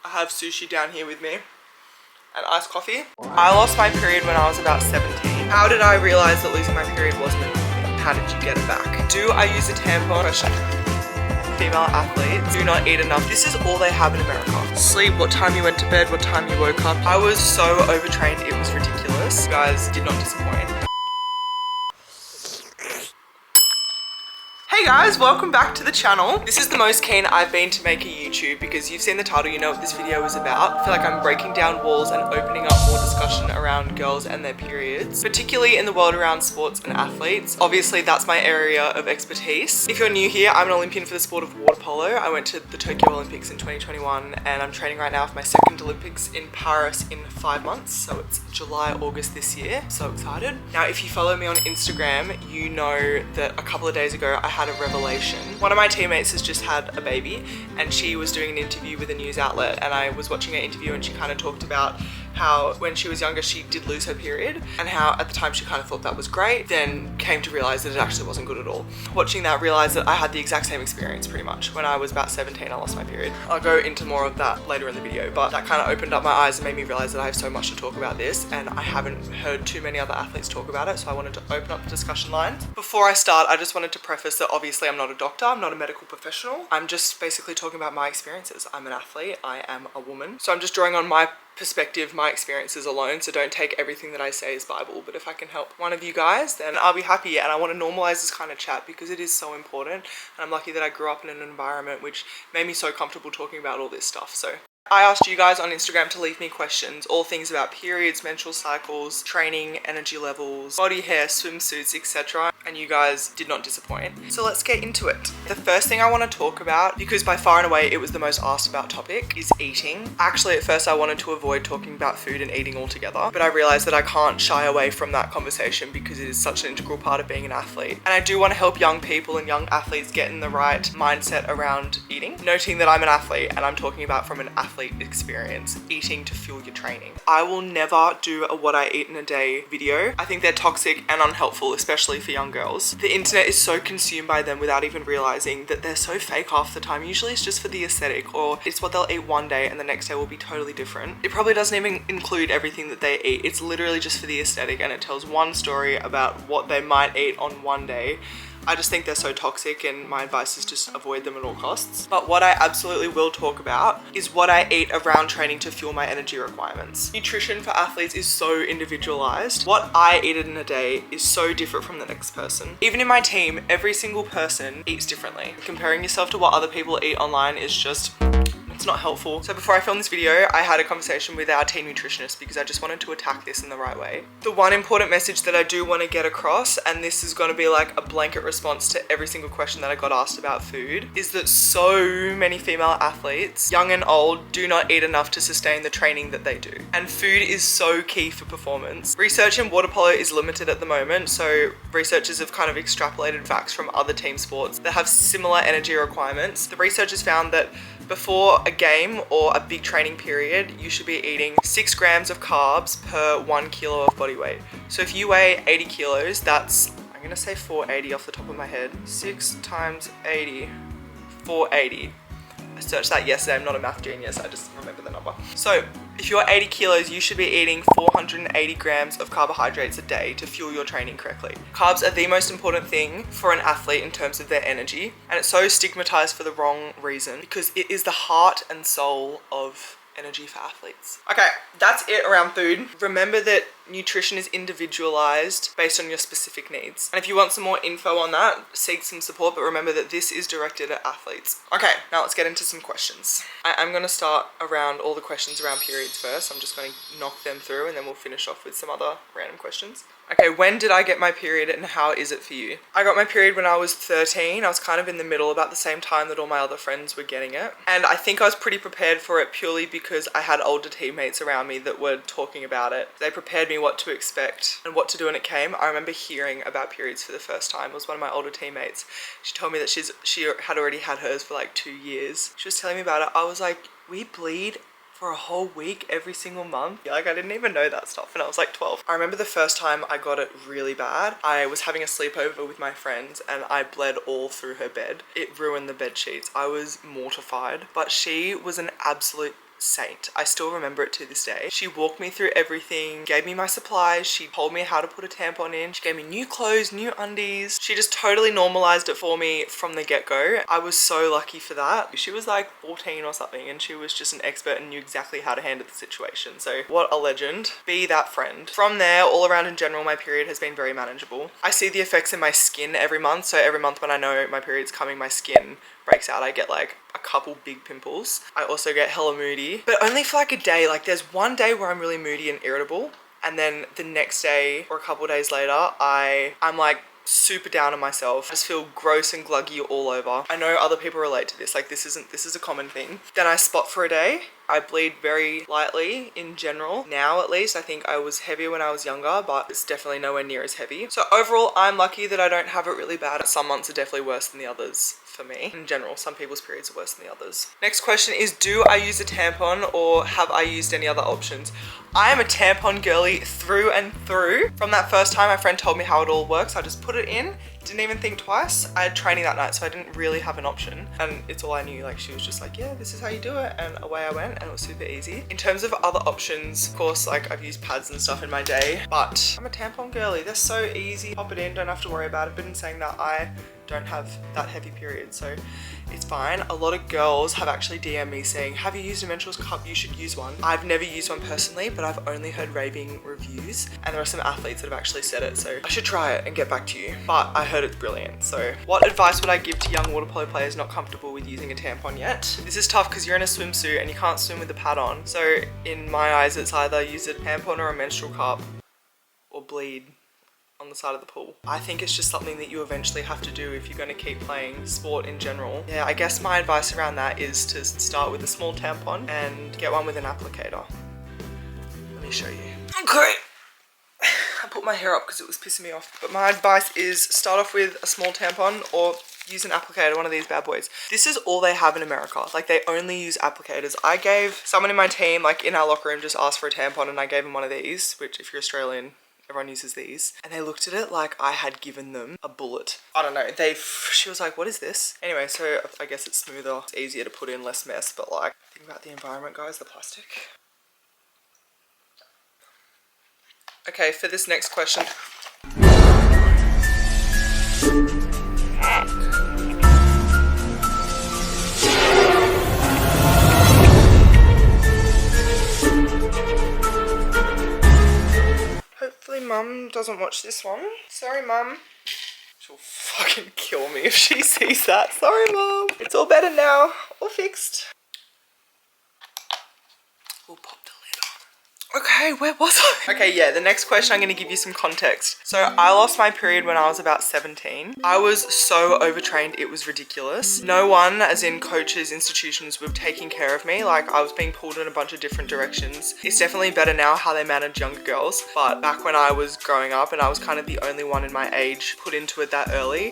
I have sushi down here with me and iced coffee. I lost my period when I was about 17. How did I realize that losing my period wasn't enough? How did you get it back? Do I use a tampon? Question. Female athletes do not eat enough. This is all they have in America. Sleep, what time you went to bed, what time you woke up. I was so overtrained, it was ridiculous. You guys did not disappoint. Hey guys, welcome back to the channel. This is the most keen I've been to make a YouTube because you've seen the title, you know what this video is about. I feel like I'm breaking down walls and opening up more discussion around girls and their periods, particularly in the world around sports and athletes. Obviously, that's my area of expertise. If you're new here, I'm an Olympian for the sport of water polo. I went to the Tokyo Olympics in 2021 and I'm training right now for my second Olympics in Paris in 5 months. So it's July, August this year. So excited. Now, if you follow me on Instagram, you know that a couple of days ago, I had a revelation. One of my teammates has just had a baby and she was doing an interview with a news outlet and I was watching her interview and she kind of talked about how when she was younger she did lose her period and how at the time she kind of thought that was great, then came to realize that it actually wasn't good at all. Watching that, realized that I had the exact same experience pretty much. When I was about 17, I lost my period. I'll go into more of that later in the video, but that kind of opened up my eyes and made me realize that I have so much to talk about this and I haven't heard too many other athletes talk about it, so I wanted to open up the discussion lines. Before I start, I just wanted to preface that obviously I'm not a doctor, I'm not a medical professional. I'm just basically talking about my experiences. I'm an athlete, I am a woman. So I'm just drawing on my perspective, my experiences alone, so don't take everything that I say as Bible, but if I can help one of you guys, then I'll be happy. And I want to normalize this kind of chat because it is so important, and I'm lucky that I grew up in an environment which made me so comfortable talking about all this stuff. So I asked you guys on Instagram to leave me questions, all things about periods, menstrual cycles, training, energy levels, body hair, swimsuits, etc. And you guys did not disappoint. So let's get into it. The first thing I want to talk about, because by far and away it was the most asked about topic, is eating. Actually, at first I wanted to avoid talking about food and eating altogether, but I realized that I can't shy away from that conversation because it is such an integral part of being an athlete. And I do want to help young people and young athletes get in the right mindset around eating, noting that I'm an athlete and I'm talking about from an athlete experience, eating to fuel your training. I will never do a what I eat in a day video. I think they're toxic and unhelpful, especially for young girls. The internet is so consumed by them without even realizing that they're so fake half the time. Usually it's just for the aesthetic, or it's what they'll eat one day and the next day will be totally different. It probably doesn't even include everything that they eat. It's literally just for the aesthetic and it tells one story about what they might eat on one day. I just think they're so toxic and my advice is just avoid them at all costs. But what I absolutely will talk about is what I eat around training to fuel my energy requirements. Nutrition for athletes is so individualized. What I eat in a day is so different from the next person. Even in my team, every single person eats differently. Comparing yourself to what other people eat online is just, it's not helpful. So before I filmed this video, I had a conversation with our team nutritionist because I just wanted to attack this in the right way. The one important message that I do want to get across, and this is going to be like a blanket response to every single question that I got asked about food, is that so many female athletes, young and old, do not eat enough to sustain the training that they do. And food is so key for performance. Research in water polo is limited at the moment, so researchers have kind of extrapolated facts from other team sports that have similar energy requirements. The researchers found that before a game or a big training period, you should be eating 6 grams of carbs per 1 kilo of body weight. So if you weigh 80 kilos, that's, I'm gonna say 480 off the top of my head. 6 times 80, 480. I searched that yesterday, I'm not a math genius, I just remember the number. So if you're 80 kilos, you should be eating 480 grams of carbohydrates a day to fuel your training correctly. Carbs are the most important thing for an athlete in terms of their energy, and it's so stigmatized for the wrong reason because it is the heart and soul of energy for athletes. Okay, that's it around food. Remember that nutrition is individualized based on your specific needs. And if you want some more info on that, seek some support, but remember that this is directed at athletes. Okay, now let's get into some questions. I'm gonna start around all the questions around periods first. I'm just gonna knock them through and then we'll finish off with some other random questions. Okay, when did I get my period and how is it for you? I got my period when I was 13. I was kind of in the middle, about the same time that all my other friends were getting it. And I think I was pretty prepared for it purely because I had older teammates around me that were talking about it. They prepared me what to expect and what to do when it came. I remember hearing about periods for the first time. It was one of my older teammates. She told me that she had already had hers for like 2 years. She was telling me about it. I was like, we bleed for a whole week every single month. Like, I didn't even know that stuff and I was like 12. I remember the first time I got it really bad. I was having a sleepover with my friends and I bled all through her bed. It ruined the bed sheets. I was mortified, but she was an absolute saint. I still remember it to this day. She walked me through everything, gave me my supplies, she told me how to put a tampon in, she gave me new clothes, new undies. She just totally normalized it for me from the get-go. I was so lucky for that. She was like 14 or something and she was just an expert and knew exactly how to handle the situation. So what a legend. Be that friend. From there, all around in general, my period has been very manageable. I see the effects in my skin every month. So every month when I know my period's coming, my skin breaks out. I get like a couple big pimples. I also get hella moody, but only for like a day. Like there's one day where I'm really moody and irritable, and then the next day or a couple days later I'm like super down on myself. I just feel gross and gluggy all over. I know other people relate to this. Like this is a common thing. Then I spot for a day. I bleed very lightly in general. Now at least, I think I was heavier when I was younger, but it's definitely nowhere near as heavy. So overall, I'm lucky that I don't have it really bad. Some months are definitely worse than the others for me. In general, some people's periods are worse than the others. Next question is, do I use a tampon or have I used any other options? I am a tampon girly through and through. From that first time my friend told me how it all works, I just put it in. Didn't even think twice. I had training that night, so I didn't really have an option. And it's all I knew. Like she was just like, yeah, this is how you do it. And away I went and it was super easy. In terms of other options, of course, like I've used pads and stuff in my day, but I'm a tampon girly. They're so easy. Pop it in, don't have to worry about it. But in saying that, I don't have that heavy period, so it's fine. A lot of girls have actually DM'd me saying, have you used a menstrual cup? You should use one. I've never used one personally, but I've only heard raving reviews, and there are some athletes that have actually said it, so I should try it and get back to you. But I heard it's brilliant. So what advice would I give to young water polo players not comfortable with using a tampon yet? This is tough because you're in a swimsuit and you can't swim with the pad on. So in my eyes, it's either use a tampon or a menstrual cup or bleed on the side of the pool. I think it's just something that you eventually have to do if you're going to keep playing sport in general. Yeah, I guess my advice around that is to start with a small tampon and get one with an applicator. Let me show you. Okay. I put my hair up because it was pissing me off. But my advice is start off with a small tampon or use an applicator, one of these bad boys. This is all they have in America. Like they only use applicators. I gave someone in my team, like in our locker room, just asked for a tampon and I gave him one of these, which if you're Australian, everyone uses these. And they looked at it like I had given them a bullet. I don't know. She was like, what is this? Anyway, so I guess it's smoother. It's easier to put in, less mess. But like, think about the environment, guys, the plastic. Okay, for this next question. Hopefully Mum doesn't watch this one. Sorry, Mum. She'll fucking kill me if she sees that. Sorry, Mum. It's all better now. All fixed. We'll pop the lid on. Okay, where was I? Okay, yeah, the next question, I'm going to give you some context. So I lost my period when I was about 17. I was so overtrained, it was ridiculous. No one, as in coaches, institutions, were taking care of me. Like I was being pulled in a bunch of different directions. It's definitely better now how they manage younger girls. But back when I was growing up and I was kind of the only one in my age put into it that early.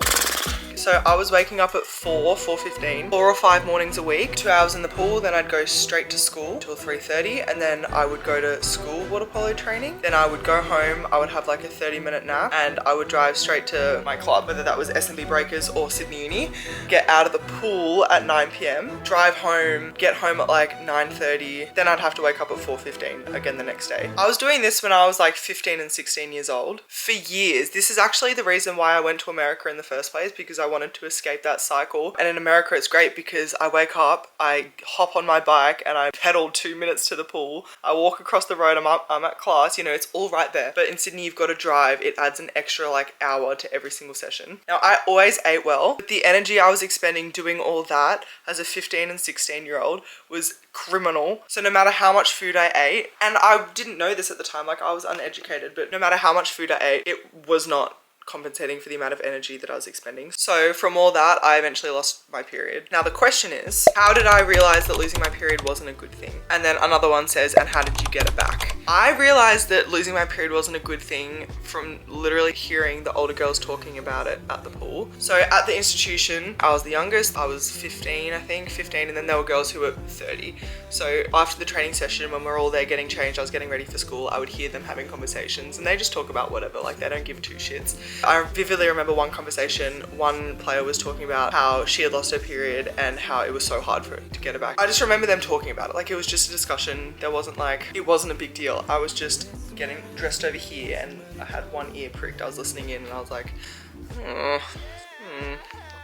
So I was waking up at 4:15, 4 or 5 mornings a week, 2 hours in the pool, then I'd go straight to school till 3:30, and then I would go to school water polo training. Then I would go home, I would have like a 30-minute nap, and I would drive straight to my club, whether that was SMB Breakers or Sydney Uni, get out of the pool at 9 p.m, drive home, get home at like 9:30, then I'd have to wake up at 4:15 again the next day. I was doing this when I was like 15 and 16 years old for years. This is actually the reason why I went to America in the first place, because I wanted to escape that cycle. And in America it's great because I wake up, I hop on my bike and I pedal 2 minutes to the pool, I walk across the road, I'm at class, you know, it's all right there. But in Sydney you've got to drive. It adds an extra like hour to every single session. Now I always ate well, but the energy I was expending doing all that as a 15 and 16 year old was criminal. So no matter how much food I ate, and I didn't know this at the time, like I was uneducated, but no matter how much food I ate, it was not compensating for the amount of energy that I was expending. So from all that, I eventually lost my period. Now the question is, how did I realize that losing my period wasn't a good thing? And then another one says, and how did you get it back? I realized that losing my period wasn't a good thing from literally hearing the older girls talking about it at the pool. So at the institution, I was the youngest. I was 15, I think, 15, and then there were girls who were 30. So after the training session, when we're all there getting changed, I was getting ready for school, I would hear them having conversations and they just talk about whatever, like they don't give two shits. I vividly remember one conversation, one player was talking about how she had lost her period and how it was so hard for her to get it back. I just remember them talking about it, like it was just a discussion. There wasn't like, it wasn't a big deal. I was just getting dressed over here and I had one ear pricked. I was listening in and I was like,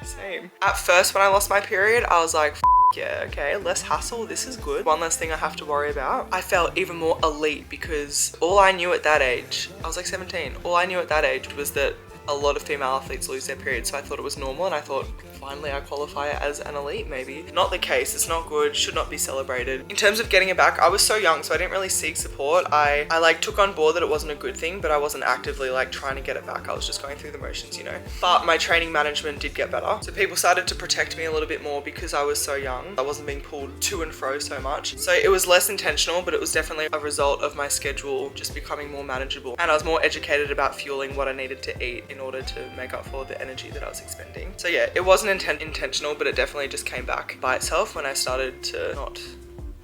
same. At first when I lost my period, I was like, yeah, okay, less hassle, this is good. One less thing I have to worry about. I felt even more elite because all I knew at that age, I was like 17, all I knew at that age was that a lot of female athletes lose their period, so I thought it was normal and I thought, finally I qualify as an elite maybe. Not the case, it's not good, should not be celebrated. In terms of getting it back, I was so young so I didn't really seek support. I like took on board that it wasn't a good thing, but I wasn't actively like trying to get it back. I was just going through the motions, you know. But my training management did get better. So people started to protect me a little bit more because I was so young. I wasn't being pulled to and fro so much. So it was less intentional, but it was definitely a result of my schedule just becoming more manageable. And I was more educated about fueling what I needed to eat in order to make up for the energy that I was expending. So yeah, it wasn't intentional, but it definitely just came back by itself when I started to not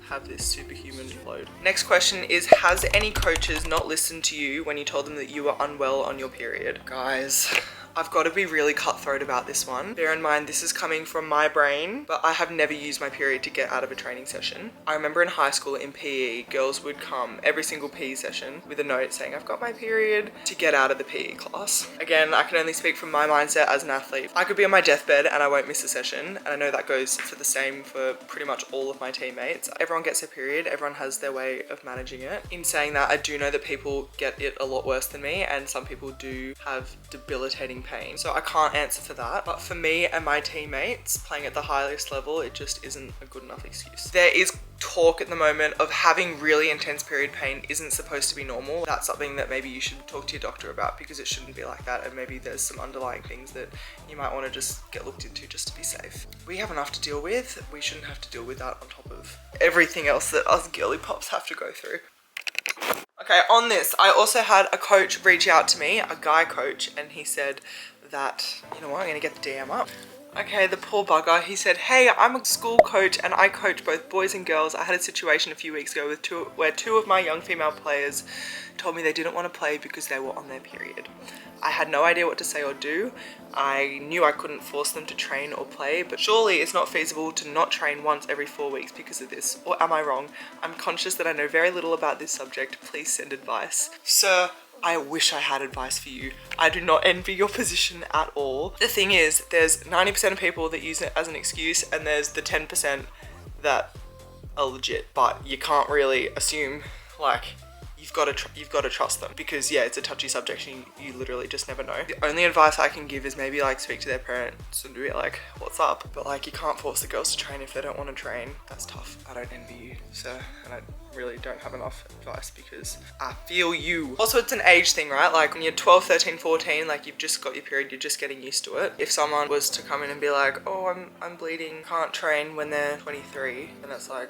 have this superhuman load. Next question is, has any coaches not listened to you when you told them that you were unwell on your period? Guys, I've got to be really cutthroat about this one. Bear in mind, this is coming from my brain, but I have never used my period to get out of a training session. I remember in high school in PE, girls would come every single PE session with a note saying, I've got my period, to get out of the PE class. Again, I can only speak from my mindset as an athlete. I could be on my deathbed and I won't miss a session, and I know that goes for the same for pretty much all of my teammates. Everyone gets their period, everyone has their way of managing it. In saying that, I do know that people get it a lot worse than me, and some people do have debilitating pain. So I can't answer for that. But for me and my teammates playing at the highest level, it just isn't a good enough excuse. There is talk at the moment of having really intense period pain isn't supposed to be normal. That's something that maybe you should talk to your doctor about, because it shouldn't be like that, and maybe there's some underlying things that you might want to just get looked into just to be safe. We have enough to deal with. We shouldn't have to deal with that on top of everything else that us girly pops have to go through. Okay, on this, I also had a coach reach out to me, a guy coach, and he said that, you know what, I'm gonna get the DM up. Okay, the poor bugger, he said, hey, I'm a school coach and I coach both boys and girls. I had a situation a few weeks ago where two of my young female players told me they didn't want to play because they were on their period. I had no idea what to say or do. I knew I couldn't force them to train or play, but surely it's not feasible to not train once every 4 weeks because of this. Or am I wrong? I'm conscious that I know very little about this subject. Please send advice. Sir, I wish I had advice for you. I do not envy your position at all. The thing is, there's 90% of people that use it as an excuse, and there's the 10% that are legit, but you can't really assume, like, you've got to trust them, because yeah, it's a touchy subject and you literally just never know. The only advice I can give is maybe like speak to their parents and be like, what's up? But like, you can't force the girls to train if they don't want to train. That's tough. I don't envy you, sir, and I really don't have enough advice because I feel you. Also, it's an age thing, right? Like when you're 12, 13, 14, like you've just got your period, you're just getting used to it. If someone was to come in and be like, oh, I'm bleeding, can't train when they're 23, then it's like,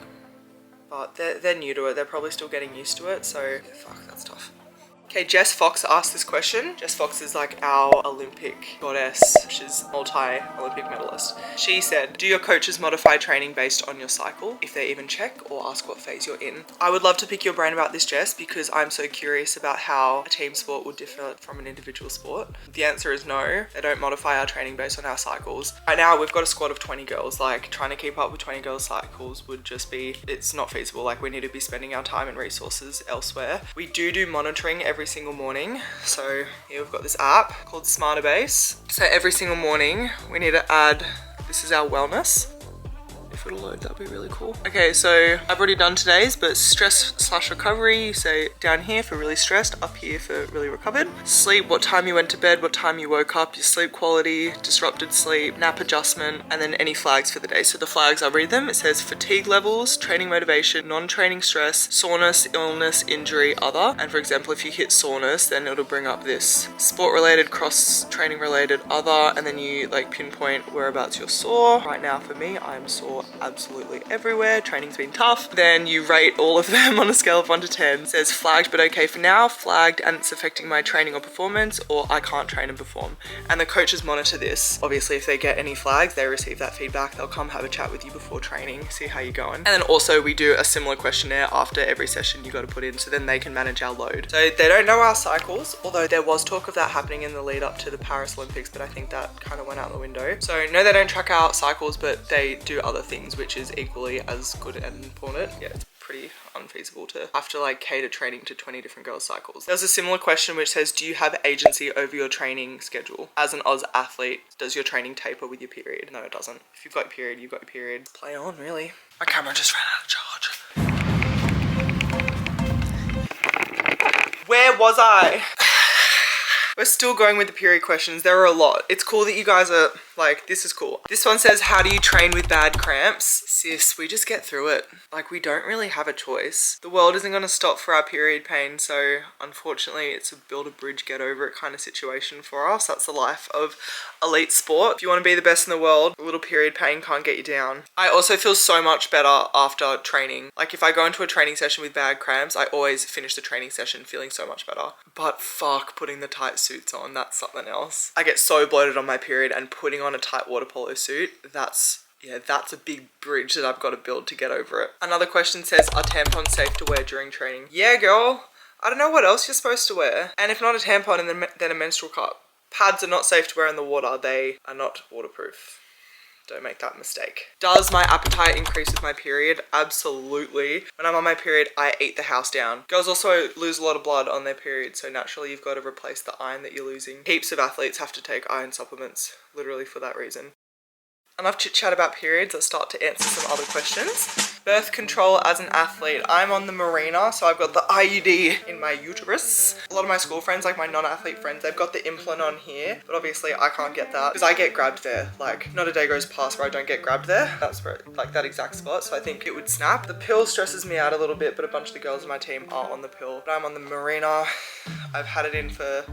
but they're new to it. They're probably still getting used to it. So yeah, fuck, that's tough. Okay, Jess Fox asked this question. Jess Fox is like our Olympic goddess. She's multi-Olympic medalist. She said, do your coaches modify training based on your cycle, if they even check, or ask what phase you're in? I would love to pick your brain about this, Jess, because I'm so curious about how a team sport would differ from an individual sport. The answer is no. They don't modify our training based on our cycles. Right now, we've got a squad of 20 girls. Like, trying to keep up with 20 girls' cycles would just be, it's not feasible. Like, we need to be spending our time and resources elsewhere. We do monitoring every single morning. So here we've got this app called Smarter Base. So every single morning we need to add, this is our wellness. If it'll load, that'd be really cool. Okay, so I've already done today's, but stress/recovery, so down here for really stressed, up here for really recovered. Sleep, what time you went to bed, what time you woke up, your sleep quality, disrupted sleep, nap adjustment, and then any flags for the day. So the flags, I'll read them. It says fatigue levels, training motivation, non-training stress, soreness, illness, injury, other. And for example, if you hit soreness, then it'll bring up this sport-related, cross-training related, other, and then you like pinpoint whereabouts you're sore. Right now for me, I'm sore absolutely everywhere. Training's been tough. Then you rate all of them on a scale of 1 to 10. It says flagged but okay for now, flagged and it's affecting my training or performance, or I can't train and perform. And the coaches monitor this. Obviously, if they get any flags, they receive that feedback. They'll come have a chat with you before training, see how you're going. And then also we do a similar questionnaire after every session you got to put in, so then they can manage our load. So they don't know our cycles, although there was talk of that happening in the lead up to the Paris Olympics, but I think that kind of went out the window. So no, they don't track our cycles, but they do other things, which is equally as good and important. Yeah, it's pretty unfeasible to have to like cater training to 20 different girls' cycles. There's a similar question which says, do you have agency over your training schedule? As an Oz athlete, does your training taper with your period? No, it doesn't. If you've got your period, you've got your period. Play on, really. My camera just ran out of charge. Where was I? We're still going with the period questions. There are a lot. It's cool that you guys are like, this is cool. This one says, how do you train with bad cramps? Sis, we just get through it. Like, we don't really have a choice. The world isn't gonna stop for our period pain, so unfortunately it's a build a bridge, get over it kind of situation for us. That's the life of elite sport. If you want to be the best in the world, a little period pain can't get you down. I also feel so much better after training. Like, if I go into a training session with bad cramps, I always finish the training session feeling so much better. But fuck, putting the tight suits on, that's something else. I get so bloated on my period, and putting on a tight water polo suit, that's a big bridge that I've got to build to get over it. Another question says, are tampons safe to wear during training? Yeah, girl. I don't know what else you're supposed to wear. And if not a tampon, then a menstrual cup. Pads are not safe to wear in the water. They are not waterproof. Don't make that mistake. Does my appetite increase with my period? Absolutely. When I'm on my period, I eat the house down. Girls also lose a lot of blood on their period, so naturally you've got to replace the iron that you're losing. Heaps of athletes have to take iron supplements, literally for that reason. Enough chit chat about periods. Let's start to answer some other questions. Birth control as an athlete. I'm on the Marina, so I've got the IUD in my uterus. A lot of my school friends, like my non-athlete friends, they've got the implant on here, but obviously I can't get that because I get grabbed there. Like, not a day goes past where I don't get grabbed there. That's where, like, that exact spot, so I think it would snap. The pill stresses me out a little bit, but a bunch of the girls on my team are on the pill. But I'm on the Marina. I've had it in for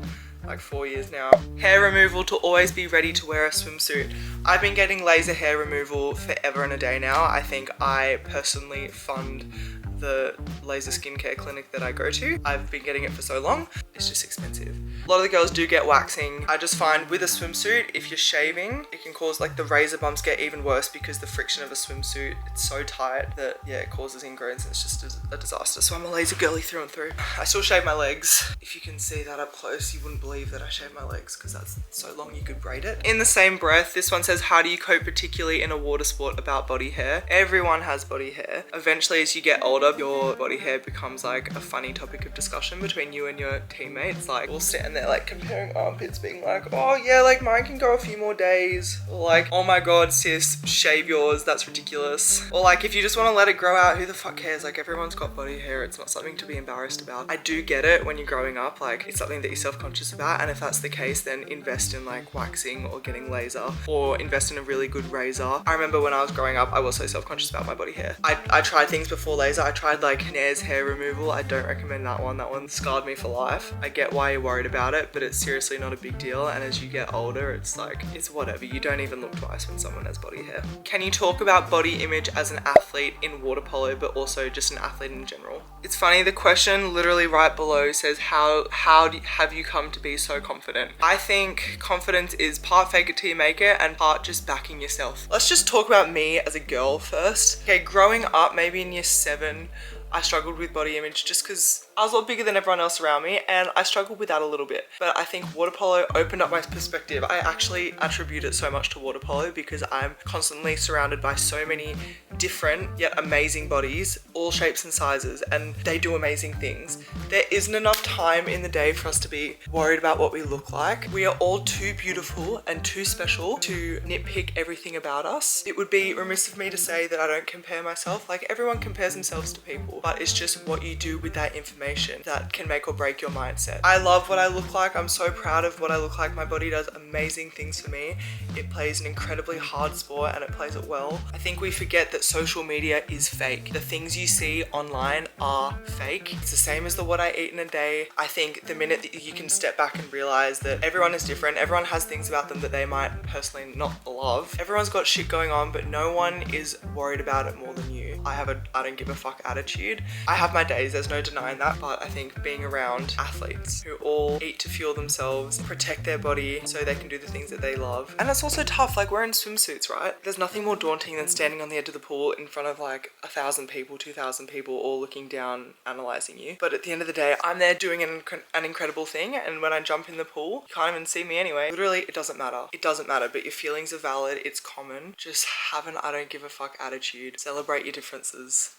like 4 years now. Hair removal to always be ready to wear a swimsuit. I've been getting laser hair removal forever and a day now. I think I personally fund the laser skincare clinic that I go to. I've been getting it for so long. It's just expensive. A lot of the girls do get waxing. I just find with a swimsuit, if you're shaving, it can cause, like, the razor bumps get even worse because the friction of a swimsuit, it's so tight that, yeah, it causes ingrowns and it's just a disaster. So I'm a laser girly through and through. I still shave my legs. If you can see that up close, you wouldn't believe that I shave my legs because that's so long you could braid it. In the same breath, this one says, how do you cope particularly in a water sport about body hair? Everyone has body hair. Eventually, as you get older, your body hair becomes like a funny topic of discussion between you and your teammates. Like, we'll stand there like comparing armpits, being like, oh yeah, like mine can go a few more days. Or like, oh my god, sis, shave yours, that's ridiculous. Or like, if you just want to let it grow out, who the fuck cares? Like, everyone's got body hair. It's not something to be embarrassed about. I do get it when you're growing up, like, it's something that you're self-conscious about, and if that's the case, then invest in like waxing or getting laser, or invest in a really good razor. I remember when I was growing up, I was so self-conscious about my body hair. I tried things before laser. I tried like Nair's hair removal. I don't recommend that one. That one scarred me for life. I get why you're worried about it, but it's seriously not a big deal, and as you get older, it's like, it's whatever. You don't even look twice when someone has body hair. Can you talk about body image as an athlete in water polo, but also just an athlete in general? It's funny, the question literally right below says, have you come to be so confident? I think confidence is part fake it till you make it and part just backing yourself. Let's just talk about me as a girl first. Okay, growing up, maybe in year 7, I struggled with body image just because I was a lot bigger than everyone else around me, and I struggled with that a little bit. But I think water polo opened up my perspective. I actually attribute it so much to water polo because I'm constantly surrounded by so many different yet amazing bodies, all shapes and sizes, and they do amazing things. There isn't enough time in the day for us to be worried about what we look like. We are all too beautiful and too special to nitpick everything about us. It would be remiss of me to say that I don't compare myself. Like, everyone compares themselves to people. but it's just what you do with that information that can make or break your mindset. I love what I look like. I'm so proud of what I look like. My body does amazing things for me. It plays an incredibly hard sport and it plays it well. I think we forget that social media is fake. The things you see online are fake. It's the same as the what I eat in a day. I think the minute that you can step back and realize that everyone is different, everyone has things about them that they might personally not love. Everyone's got shit going on, but no one is worried about it more than you. I have a I don't give a fuck attitude. I have my days, there's no denying that, but I think being around athletes who all eat to fuel themselves, protect their body so they can do the things that they love. And it's also tough, like we're in swimsuits, right? There's nothing more daunting than standing on the edge of the pool in front of like 1,000 people, 2,000 people all looking down, analyzing you. But at the end of the day, I'm there doing an incredible thing, and when I jump in the pool, you can't even see me anyway. Literally, it doesn't matter. It doesn't matter, but your feelings are valid, it's common. Just have an I don't give a fuck attitude. Celebrate your differences.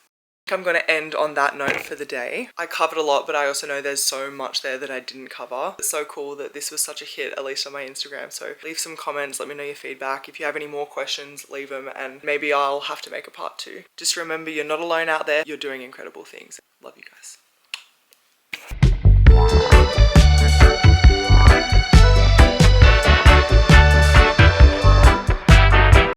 I'm going to end on that note for the day. I covered a lot, but I also know there's so much there that I didn't cover. It's so cool that this was such a hit, at least on my Instagram. So leave some comments, let me know your feedback. If you have any more questions, leave them, and maybe I'll have to make a part 2. Just remember, you're not alone out there. You're doing incredible things. Love you guys.